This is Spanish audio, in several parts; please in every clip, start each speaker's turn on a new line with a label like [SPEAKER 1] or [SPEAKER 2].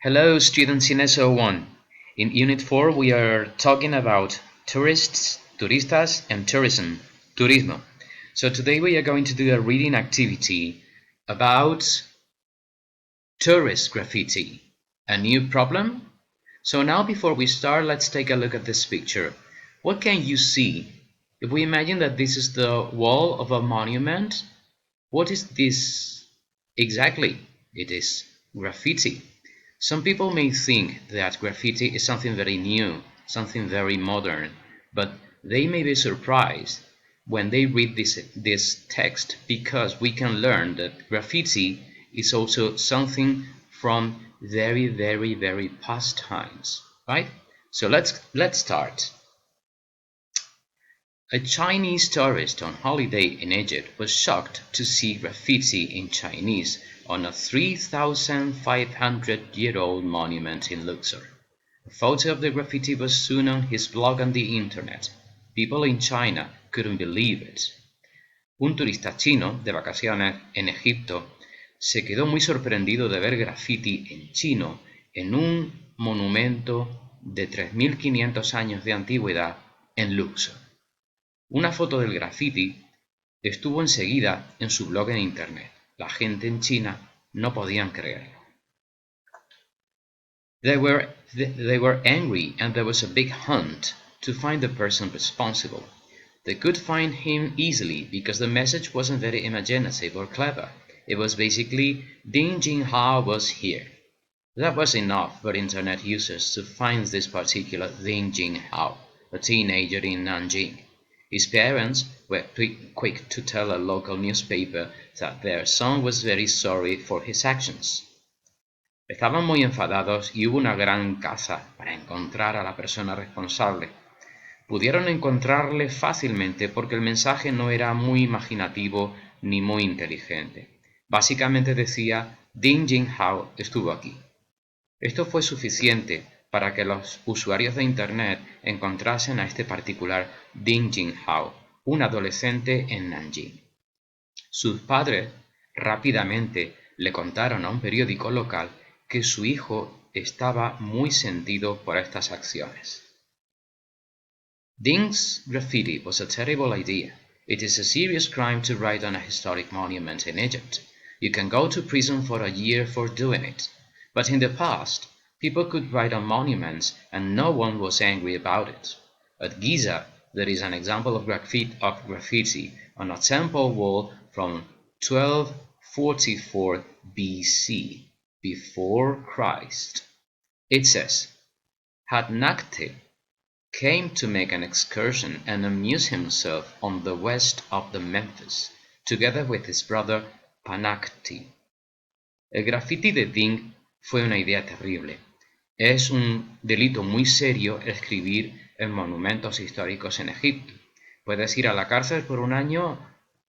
[SPEAKER 1] Hello, students in SO1. In Unit 4, we are talking about tourists, turistas, and tourism, turismo. So today we are going to do a reading activity about tourist graffiti. A new problem? So now before we start, let's take a look at this picture. What can you see? If we imagine that this is the wall of a monument, what is this exactly? It is graffiti. Some people may think that graffiti is something very new, something very modern, but they may be surprised when they read this text because we can learn that graffiti is also something from very past times, right? So let's start. A Chinese tourist on holiday in Egypt was shocked to see graffiti in Chinese on a 3,500-year-old monument in Luxor. A photo of the graffiti was soon on his blog on the internet. People in China couldn't believe it. Un turista chino de vacaciones en Egipto se quedó muy sorprendido de ver graffiti en chino en un monumento de 3.500 años de antigüedad en Luxor. Una foto del graffiti estuvo enseguida en su blog en internet. La gente en China no podían creerlo. They were angry and there was a big hunt to find the person responsible. They could find him easily because the message wasn't very imaginative or clever. It was basically Ding Jinghao was here. That was enough for internet users to find this particular Ding Jinghao, a teenager in Nanjing. His parents were quick to tell a local newspaper that their son was very sorry for his actions. Estaban muy enfadados y hubo una gran caza para encontrar a la persona responsable. Pudieron encontrarle fácilmente porque el mensaje no era muy imaginativo ni muy inteligente. Básicamente decía, Ding Jinghao estuvo aquí. Esto fue suficiente para que los usuarios de Internet encontrasen a este particular Ding Jinghao, un adolescente en Nanjing. Sus padres rápidamente le contaron a un periódico local que su hijo estaba muy sentido por estas acciones. Ding's graffiti was a terrible idea. It is a serious crime to write on a historic monument in Egypt. You can go to prison for a year for doing it. But in the past, people could write on monuments and no one was angry about it. At Giza, there is an example of graffiti on a temple wall from 1244 BC, before Christ. It says, Hadnakte came to make an excursion and amuse himself on the west of the Memphis, together with his brother Panakti. El graffiti de Ding fue una idea terrible. Es un delito muy serio escribir en monumentos históricos en Egipto. Puedes ir a la cárcel por un año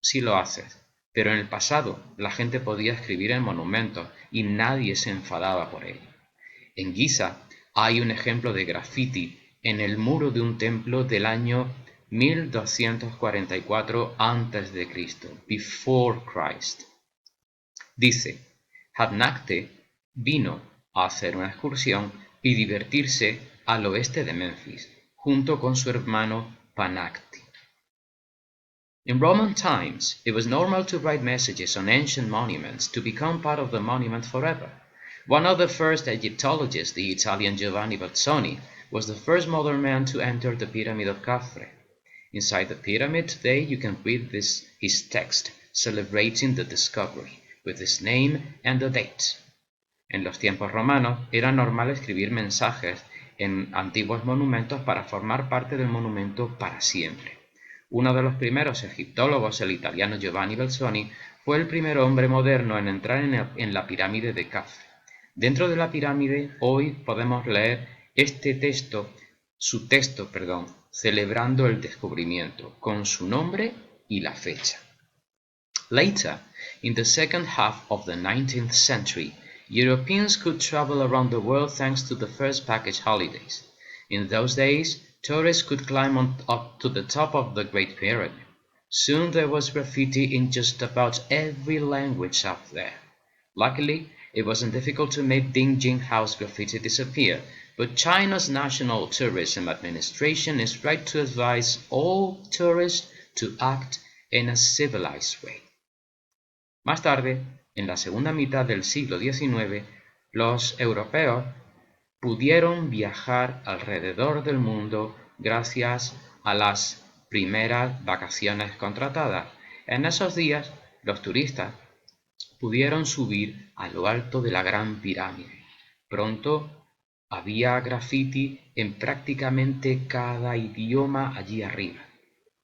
[SPEAKER 1] si lo haces, pero en el pasado la gente podía escribir en monumentos y nadie se enfadaba por ello. En Giza hay un ejemplo de graffiti en el muro de un templo del año 1244 a.C., before Christ. Dice, Hadnakte vino a hacer una excursión y divertirse al oeste de Memphis, junto con su hermano Panakti. In Roman times, it was normal to write messages on ancient monuments to become part of the monument forever. One of the first Egyptologists, the Italian Giovanni Bazzoni, was the first modern man to enter the Pyramid of Khafre. Inside the pyramid today you can read his text celebrating the discovery, with his name and the date. En los tiempos romanos era normal escribir mensajes en antiguos monumentos para formar parte del monumento para siempre. Uno de los primeros egiptólogos, el italiano Giovanni Bazzoni, fue el primer hombre moderno en entrar en la pirámide de Khafre. Dentro de la pirámide hoy podemos leer su texto, celebrando el descubrimiento, con su nombre y la fecha. Later, in the second half of the 19th century, Europeans could travel around the world thanks to the first package holidays. In those days, tourists could climb up to the top of the Great Pyramid. Soon there was graffiti in just about every language up there. Luckily, It wasn't difficult to make Ding Jinghao's graffiti disappear, but China's National Tourism Administration is right to advise all tourists to act in a civilized way. Más tarde, en la segunda mitad del siglo XIX, los europeos pudieron viajar alrededor del mundo gracias a las primeras vacaciones contratadas. En esos días, los turistas pudieron subir a lo alto de la Gran Pirámide. Pronto había graffiti en prácticamente cada idioma allí arriba.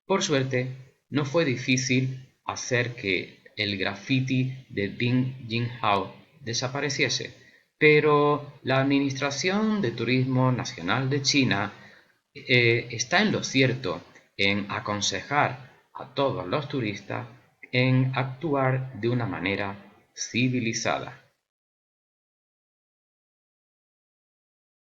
[SPEAKER 1] Por suerte, no fue difícil hacer que el graffiti de Ding Jinghao desapareciese, pero la Administración de Turismo Nacional de China está en lo cierto en aconsejar a todos los turistas en actuar de una manera civilizada.